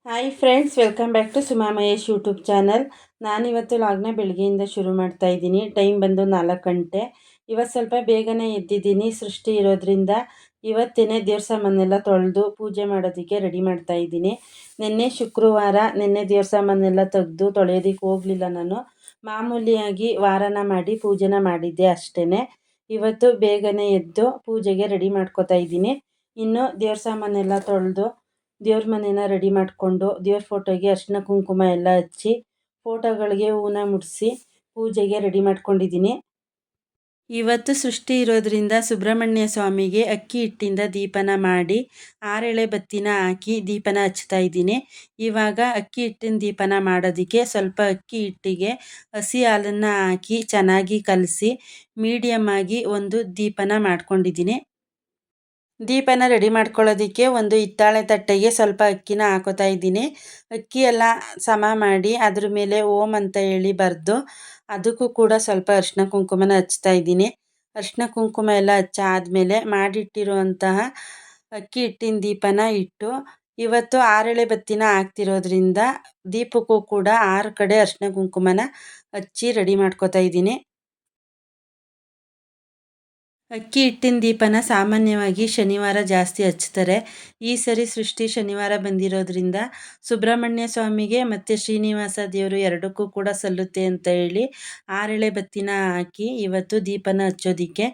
Hi friends, welcome back to Suma Mahesh YouTube channel. ನಾನಿವತ್ತು ಲಾಗ್ನ ಬೆಳಗ್ಗೆಯಿಂದ ಶುರು ಮಾಡ್ತಾ ಇದ್ದೀನಿ. ಟೈಮ್ ಬಂದು 4 ಗಂಟೆ. ಇವತ್ತು ಸ್ವಲ್ಪ ಬೇಗನೆ ಎದ್ದಿದ್ದೀನಿ. ಸೃಷ್ಟಿ ಇರೋದ್ರಿಂದ ಇವತ್ತೇನೆ ದೇವ್ರ ಸಾಮಾನೆಲ್ಲ ತೊಳೆದು ಪೂಜೆ ಮಾಡೋದಕ್ಕೆ ರೆಡಿ ಮಾಡ್ತಾ ಇದ್ದೀನಿ. ನಿನ್ನೆ ಶುಕ್ರವಾರ, ದೇವ್ರ ಸಾಮಾನೆಲ್ಲ ತೆಗೆದು ತೊಳೆಯೋದಕ್ಕೆ ಹೋಗಲಿಲ್ಲ. ನಾನು ಮಾಮೂಲಿಯಾಗಿ ವಾರನ ಮಾಡಿ ಪೂಜೆನ ಮಾಡಿದ್ದೆ ಅಷ್ಟೇ. ಇವತ್ತು ಬೇಗನೆ ಎದ್ದು ಪೂಜೆಗೆ ರೆಡಿ ಮಾಡ್ಕೋತಾ ಇದ್ದೀನಿ. ಇನ್ನು ದೇವ್ರ ಸಾಮಾನೆಲ್ಲ ತೊಳೆದು ದೇವ್ರ ಮನೇನ ರೆಡಿ ಮಾಡಿಕೊಂಡು ದೇವ್ರ ಫೋಟೋಗೆ ಅರಿಶಿನ ಕುಂಕುಮ ಎಲ್ಲ ಹಚ್ಚಿ ಫೋಟೋಗಳಿಗೆ ಹೂನ ಮುಡಿಸಿ ಪೂಜೆಗೆ ರೆಡಿ ಮಾಡ್ಕೊಂಡಿದ್ದೀನಿ. ಇವತ್ತು ಸೃಷ್ಟಿ ಇರೋದ್ರಿಂದ ಸುಬ್ರಹ್ಮಣ್ಯ ಸ್ವಾಮಿಗೆ ಅಕ್ಕಿ ಹಿಟ್ಟಿಂದ ದೀಪನ ಮಾಡಿ 6 ಎಳೆ ಬತ್ತಿನ ಹಾಕಿ ದೀಪನ ಹಚ್ತಾ ಇದ್ದೀನಿ. ಇವಾಗ ಅಕ್ಕಿ ಹಿಟ್ಟಿನ ದೀಪನ ಮಾಡೋದಕ್ಕೆ ಸ್ವಲ್ಪ ಅಕ್ಕಿ ಹಿಟ್ಟಿಗೆ ಹಸಿ ಹಾಲನ್ನು ಹಾಕಿ ಚೆನ್ನಾಗಿ ಕಲಸಿ ಮೀಡಿಯಮ್ ಆಗಿ ಒಂದು ದೀಪನ ಮಾಡ್ಕೊಂಡಿದ್ದೀನಿ. ದೀಪನ ರೆಡಿ ಮಾಡ್ಕೊಳ್ಳೋದಕ್ಕೆ ಒಂದು ಹಿತ್ತಾಳೆ ತಟ್ಟೆಗೆ ಸ್ವಲ್ಪ ಅಕ್ಕಿನ ಹಾಕೋತಾ ಇದ್ದೀನಿ. ಅಕ್ಕಿ ಎಲ್ಲ ಸಮ ಮಾಡಿ ಅದ್ರ ಮೇಲೆ ಓಂ ಅಂತ ಹೇಳಿ ಬರೆದು ಅದಕ್ಕೂ ಕೂಡ ಸ್ವಲ್ಪ ಅರಿಶಿನ ಕುಂಕುಮನ ಹಚ್ತಾ ಇದ್ದೀನಿ. ಅರಿಶಿನ ಕುಂಕುಮ ಎಲ್ಲ ಹಚ್ಚಾದ್ಮೇಲೆ ಮಾಡಿಟ್ಟಿರುವಂತಹ ಅಕ್ಕಿ ಹಿಟ್ಟಿನ ದೀಪನ ಇಟ್ಟು ಇವತ್ತು 6 ಎಳೆ ಬತ್ತಿನ ಹಾಕ್ತಿರೋದ್ರಿಂದ ದೀಪಕ್ಕೂ ಕೂಡ 6 ಕಡೆ ಅರಿಶಿನ ಕುಂಕುಮನ ಹಚ್ಚಿ ರೆಡಿ ಮಾಡ್ಕೋತಾ ಇದ್ದೀನಿ. ಅಕ್ಕಿ ಹಿಟ್ಟಿನ ದೀಪನ ಸಾಮಾನ್ಯವಾಗಿ ಶನಿವಾರ ಜಾಸ್ತಿ ಹಚ್ತಾರೆ. ಈ ಸರಿ ಸೃಷ್ಟಿ ಶನಿವಾರ ಬಂದಿರೋದ್ರಿಂದ ಸುಬ್ರಹ್ಮಣ್ಯ ಸ್ವಾಮಿಗೆ ಮತ್ತು ಶ್ರೀನಿವಾಸ ದೇವರು ಎರಡಕ್ಕೂ ಕೂಡ ಸಲ್ಲುತ್ತೆ ಅಂತ ಹೇಳಿ 6 ಎಳೆ ಬತ್ತಿನ ಹಾಕಿ ಇವತ್ತು ದೀಪನ ಹಚ್ಚೋದಕ್ಕೆ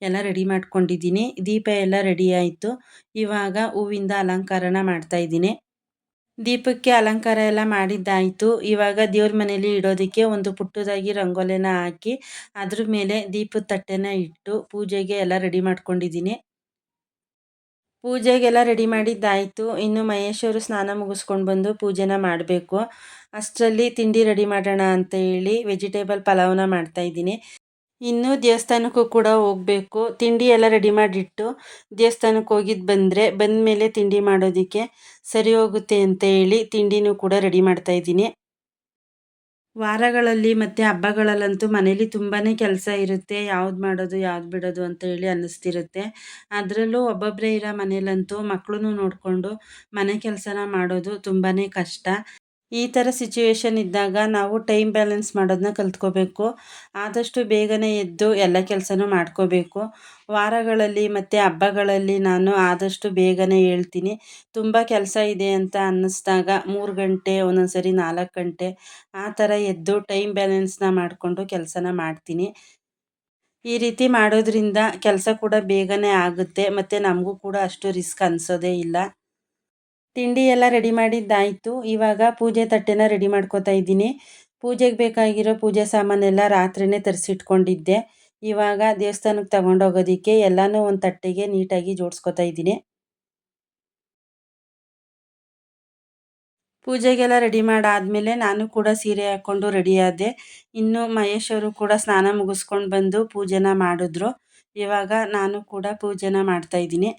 ಎಲ್ಲ ರೆಡಿ ಮಾಡ್ಕೊಂಡಿದ್ದೀನಿ. ದೀಪ ಎಲ್ಲ ರೆಡಿ ಆಯಿತು. ಇವಾಗ ಹೂವಿಂದ ಅಲಂಕಾರನ ಮಾಡ್ತಾಯಿದ್ದೀನಿ. ದೀಪಕ್ಕೆ ಅಲಂಕಾರ ಎಲ್ಲ ಮಾಡಿದ್ದಾಯಿತು. ಇವಾಗ ದೇವ್ರ ಮನೇಲಿ ಇಡೋದಕ್ಕೆ ಒಂದು ಪುಟ್ಟದಾಗಿ ರಂಗೋಲಿನ ಹಾಕಿ ಅದ್ರ ಮೇಲೆ ದೀಪದ ತಟ್ಟೆನ ಇಟ್ಟು ಪೂಜೆಗೆ ಎಲ್ಲ ರೆಡಿ ಮಾಡ್ಕೊಂಡಿದ್ದೀನಿ. ಪೂಜೆಗೆಲ್ಲ ರೆಡಿ ಮಾಡಿದ್ದಾಯಿತು. ಇನ್ನು ಮಹೇಶ್ ಅವರು ಸ್ನಾನ ಮುಗಿಸ್ಕೊಂಡು ಬಂದು ಪೂಜೆನ ಮಾಡಬೇಕು. ಅಷ್ಟರಲ್ಲಿ ತಿಂಡಿ ರೆಡಿ ಮಾಡೋಣ ಅಂತ ಹೇಳಿ ವೆಜಿಟೇಬಲ್ ಪಲಾವ್ನ ಮಾಡ್ತಾಯಿದ್ದೀನಿ. ಇನ್ನು ದೇವಸ್ಥಾನಕ್ಕೂ ಕೂಡ ಹೋಗಬೇಕು. ತಿಂಡಿ ಎಲ್ಲ ರೆಡಿ ಮಾಡಿಟ್ಟು ದೇವಸ್ಥಾನಕ್ಕೆ ಹೋಗಿದ್ದು ಬಂದಮೇಲೆ ತಿಂಡಿ ಮಾಡೋದಕ್ಕೆ ಸರಿ ಹೋಗುತ್ತೆ ಅಂತ ಹೇಳಿ ತಿಂಡಿನೂ ಕೂಡ ರೆಡಿ ಮಾಡ್ತಾಯಿದ್ದೀನಿ. ವಾರಗಳಲ್ಲಿ ಮತ್ತು ಹಬ್ಬಗಳಲ್ಲಂತೂ ಮನೇಲಿ ತುಂಬಾ ಕೆಲಸ ಇರುತ್ತೆ. ಯಾವ್ದು ಮಾಡೋದು ಯಾವ್ದು ಬಿಡೋದು ಅಂತ ಹೇಳಿ ಅನ್ನಿಸ್ತಿರುತ್ತೆ. ಅದರಲ್ಲೂ ಒಬ್ಬೊಬ್ಬರೇ ಇರೋ ಮನೇಲಂತೂ ಮಕ್ಕಳನ್ನು ನೋಡಿಕೊಂಡು ಮನೆ ಕೆಲಸನ ಮಾಡೋದು ತುಂಬಾ ಕಷ್ಟ. ಈ ಥರ ಸಿಚುವೇಶನ್ ಇದ್ದಾಗ ನಾವು ಟೈಮ್ ಬ್ಯಾಲೆನ್ಸ್ ಮಾಡೋದನ್ನ ಕಲ್ತ್ಕೋಬೇಕು. ಆದಷ್ಟು ಬೇಗನೆ ಎದ್ದು ಎಲ್ಲ ಕೆಲಸನೂ ಮಾಡ್ಕೋಬೇಕು. ವಾರಗಳಲ್ಲಿ ಮತ್ತು ಹಬ್ಬಗಳಲ್ಲಿ ನಾನು ಆದಷ್ಟು ಬೇಗನೆ ಹೇಳ್ತೀನಿ. ತುಂಬ ಕೆಲಸ ಇದೆ ಅಂತ ಅನ್ನಿಸ್ದಾಗ 3 ಗಂಟೆ, ಒಂದೊಂದು ಸರಿ 4 ಗಂಟೆ ಆ ಥರ ಎದ್ದು ಟೈಮ್ ಬ್ಯಾಲೆನ್ಸ್ನ ಮಾಡಿಕೊಂಡು ಕೆಲಸನ ಮಾಡ್ತೀನಿ. ಈ ರೀತಿ ಮಾಡೋದ್ರಿಂದ ಕೆಲಸ ಕೂಡ ಬೇಗನೆ ಆಗುತ್ತೆ ಮತ್ತು ನಮಗೂ ಕೂಡ ಅಷ್ಟು ರಿಸ್ಕ್ ಅನಿಸೋದೇ ಇಲ್ಲ. ತಿಂಡಿ ಎಲ್ಲ ರೆಡಿ ಮಾಡಿದ್ದಾಯಿತು. ಇವಾಗ ಪೂಜೆ ತಟ್ಟೆನ ರೆಡಿ ಮಾಡ್ಕೋತಾ ಇದ್ದೀನಿ. ಪೂಜೆಗೆ ಬೇಕಾಗಿರೋ ಪೂಜೆ ಸಾಮಾನೆಲ್ಲ ರಾತ್ರಿನೇ ತರಿಸಿಟ್ಕೊಂಡಿದ್ದೆ. ಇವಾಗ ದೇವಸ್ಥಾನಕ್ಕೆ ತಗೊಂಡೋಗೋದಕ್ಕೆ ಎಲ್ಲನೂ ಒಂದು ತಟ್ಟೆಗೆ ನೀಟಾಗಿ ಜೋಡಿಸ್ಕೋತಾ ಇದ್ದೀನಿ. ಪೂಜೆಗೆಲ್ಲ ರೆಡಿ ಮಾಡಾದಮೇಲೆ ನಾನು ಕೂಡ ಸೀರೆ ಹಾಕ್ಕೊಂಡು ರೆಡಿ ಆದೆ. ಇನ್ನು ಮಹೇಶ್ ಅವರು ಕೂಡ ಸ್ನಾನ ಮುಗಿಸ್ಕೊಂಡು ಬಂದು ಪೂಜೆನ ಮಾಡಿದ್ರು. ಇವಾಗ ನಾನು ಕೂಡ ಪೂಜೆನ ಮಾಡ್ತಾಯಿದ್ದೀನಿ.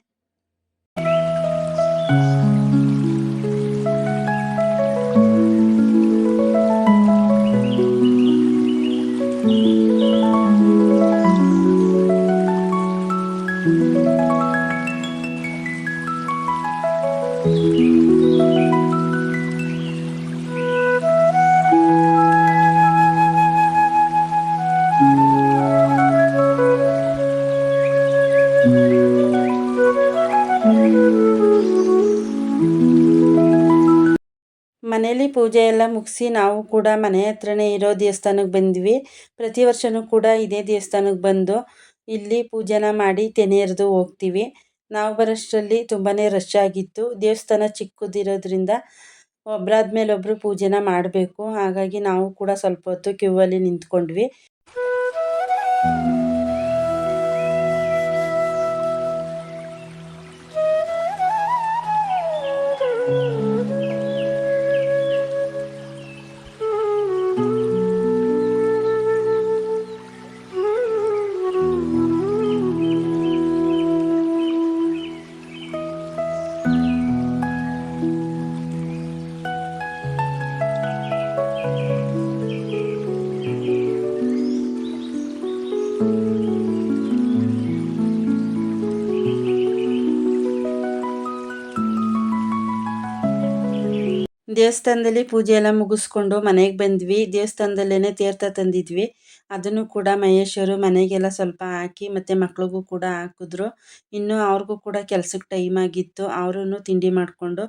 ಮನೇಲಿ ಪೂಜೆ ಎಲ್ಲ ಮುಗಿಸಿ ನಾವು ಕೂಡ ಮನೆ ಹತ್ರನೇ ಇರೋ ದೇವಸ್ಥಾನಕ್ಕೆ ಬಂದ್ವಿ. ಪ್ರತಿ ವರ್ಷವೂ ಕೂಡ ಇದೇ ದೇವಸ್ಥಾನಕ್ಕೆ ಬಂದು ಇಲ್ಲಿ ಪೂಜೆನ ಮಾಡಿ ತೆನೆ ಎರೆದು ಹೋಗ್ತೀವಿ. ನಾವು ಬರೋಷ್ಟರಲ್ಲಿ ತುಂಬಾ ರಶ್ ಆಗಿತ್ತು. ದೇವಸ್ಥಾನ ಚಿಕ್ಕದಿರೋದ್ರಿಂದ ಒಬ್ಬರಾದ್ಮೇಲೆ ಒಬ್ಬರು ಪೂಜೆನ ಮಾಡಬೇಕು. ಹಾಗಾಗಿ ನಾವು ಕೂಡ ಸ್ವಲ್ಪ ಹೊತ್ತು ಕ್ಯೂವಲ್ಲಿ ನಿಂತ್ಕೊಂಡ್ವಿ. ದೇವಸ್ಥಾನದಲ್ಲಿ ಪೂಜೆ ಎಲ್ಲ ಮುಗಿಸ್ಕೊಂಡು ಮನೆಗೆ ಬಂದ್ವಿ. ದೇವಸ್ಥಾನದಲ್ಲೇ ತೀರ್ಥ ತಂದಿದ್ವಿ. ಅದನ್ನು ಕೂಡ ಮಹೇಶವರು ಮನೆಗೆಲ್ಲ ಸ್ವಲ್ಪ ಹಾಕಿ ಮತ್ತು ಮಕ್ಳಿಗೂ ಕೂಡ ಹಾಕಿದ್ರು. ಇನ್ನು ಅವ್ರಿಗೂ ಕೂಡ ಕೆಲ್ಸಕ್ಕೆ ಟೈಮ್ ಆಗಿತ್ತು. ಅವರೂ ತಿಂಡಿ ಮಾಡಿಕೊಂಡು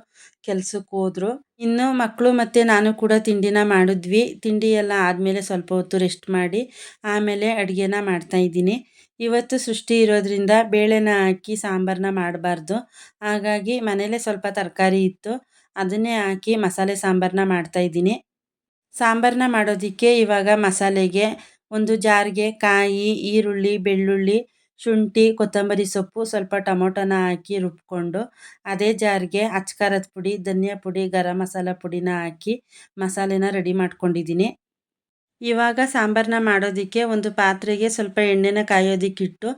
ಕೆಲ್ಸಕ್ಕೆ ಹೋದ್ರು. ಇನ್ನು ಮಕ್ಕಳು ಮತ್ತು ನಾನು ಕೂಡ ತಿಂಡಿನ ಮಾಡಿದ್ವಿ. ತಿಂಡಿ ಎಲ್ಲ ಆದಮೇಲೆ ಸ್ವಲ್ಪ ಹೊತ್ತು ರೆಸ್ಟ್ ಮಾಡಿ ಆಮೇಲೆ ಅಡುಗೆನ ಮಾಡ್ತಾಯಿದ್ದೀನಿ. ಇವತ್ತು ಸೃಷ್ಟಿ ಇರೋದ್ರಿಂದ ಬೇಳೆನ ಹಾಕಿ ಸಾಂಬಾರನ್ನ ಮಾಡಬಾರ್ದು. ಹಾಗಾಗಿ ಮನೇಲೇ ಸ್ವಲ್ಪ ತರಕಾರಿ ಇತ್ತು, ಅದನ್ನೇ ಹಾಕಿ ಮಸಾಲೆ ಸಾಂಬಾರನ್ನ ಮಾಡ್ತಾಯಿದ್ದೀನಿ. ಸಾಂಬಾರನ್ನ ಮಾಡೋದಕ್ಕೆ ಇವಾಗ ಮಸಾಲೆಗೆ ಒಂದು ಜಾರ್ಗೆ ಕಾಯಿ, ಈರುಳ್ಳಿ, ಬೆಳ್ಳುಳ್ಳಿ, ಶುಂಠಿ, ಕೊತ್ತಂಬರಿ ಸೊಪ್ಪು, ಸ್ವಲ್ಪ ಟೊಮೊಟೊನ ಹಾಕಿ ರುಬ್ಕೊಂಡು ಅದೇ ಜಾರ್ಗೆ ಅಚ್ಕಾರದ ಪುಡಿ, ಧನಿಯಾ ಪುಡಿ, ಗರಂ ಮಸಾಲ ಪುಡಿನ ಹಾಕಿ ಮಸಾಲೆನ ರೆಡಿ ಮಾಡ್ಕೊಂಡಿದ್ದೀನಿ. ಇವಾಗ ಸಾಂಬಾರನ್ನ ಮಾಡೋದಕ್ಕೆ ಒಂದು ಪಾತ್ರೆಗೆ ಸ್ವಲ್ಪ ಎಣ್ಣೆನ ಕಾಯೋದಕ್ಕಿಟ್ಟು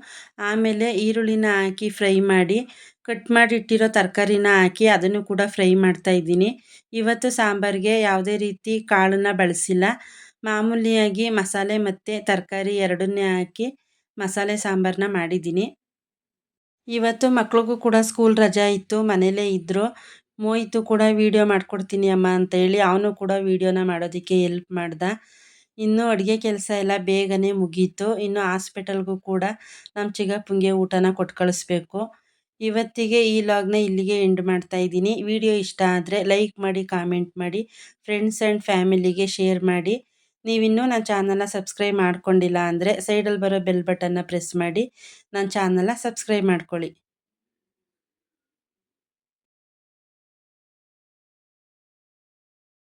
ಆಮೇಲೆ ಈರುಳ್ಳಿನ ಹಾಕಿ ಫ್ರೈ ಮಾಡಿ ಕಟ್ ಮಾಡಿ ಇಟ್ಟಿರೋ ತರಕಾರಿನ ಹಾಕಿ ಅದನ್ನು ಕೂಡ ಫ್ರೈ ಮಾಡ್ತಾಯಿದ್ದೀನಿ. ಇವತ್ತು ಸಾಂಬಾರಿಗೆ ಯಾವುದೇ ರೀತಿ ಕಾಳನ್ನ ಬಳಸಿಲ್ಲ. ಮಾಮೂಲಿಯಾಗಿ ಮಸಾಲೆ ಮತ್ತು ತರಕಾರಿ ಎರಡನ್ನೇ ಹಾಕಿ ಮಸಾಲೆ ಸಾಂಬಾರನ್ನ ಮಾಡಿದ್ದೀನಿ. ಇವತ್ತು ಮಕ್ಳಿಗೂ ಕೂಡ ಸ್ಕೂಲ್ ರಜಾ ಇತ್ತು, ಮನೇಲೇ ಇದ್ದರು. ಮೋಹಿತು ಕೂಡ ವೀಡಿಯೋ ಮಾಡ್ಕೊಡ್ತೀನಿ ಅಮ್ಮ ಅಂತ ಹೇಳಿ ಅವನು ಕೂಡ ವೀಡಿಯೋನ ಮಾಡೋದಕ್ಕೆ ಹೆಲ್ಪ್ ಮಾಡ್ದ. ಇನ್ನು ಅಡುಗೆ ಕೆಲಸ ಎಲ್ಲ ಬೇಗನೆ ಮುಗೀತು. ಇನ್ನು ಹಾಸ್ಪಿಟಲ್ಗೂ ಕೂಡ ನಮ್ಮ ಚಿಕ್ಕಪ್ಪಂಗೆ ಊಟನ ಕೊಟ್ಟು ಕಳಿಸ್ಬೇಕು. ಇವತ್ತಿಗೆ ಈ ಲಾಗ್ನ ಇಲ್ಲಿಗೆ ಎಂಡ್ ಮಾಡ್ತಾ ಇದ್ದೀನಿ. ವಿಡಿಯೋ ಇಷ್ಟ ಆದರೆ ಲೈಕ್ ಮಾಡಿ, ಕಾಮೆಂಟ್ ಮಾಡಿ, ಫ್ರೆಂಡ್ಸ್ ಆ್ಯಂಡ್ ಫ್ಯಾಮಿಲಿಗೆ ಶೇರ್ ಮಾಡಿ. ನೀವಿನ್ನೂ ನನ್ನ ಚಾನಲ್ನ ಸಬ್ಸ್ಕ್ರೈಬ್ ಮಾಡ್ಕೊಂಡಿಲ್ಲ ಅಂದರೆ ಸೈಡಲ್ಲಿ ಬರೋ ಬೆಲ್ ಬಟನ್ನ ಪ್ರೆಸ್ ಮಾಡಿ ನನ್ನ ಚಾನಲ್ನ ಸಬ್ಸ್ಕ್ರೈಬ್ ಮಾಡ್ಕೊಳ್ಳಿ.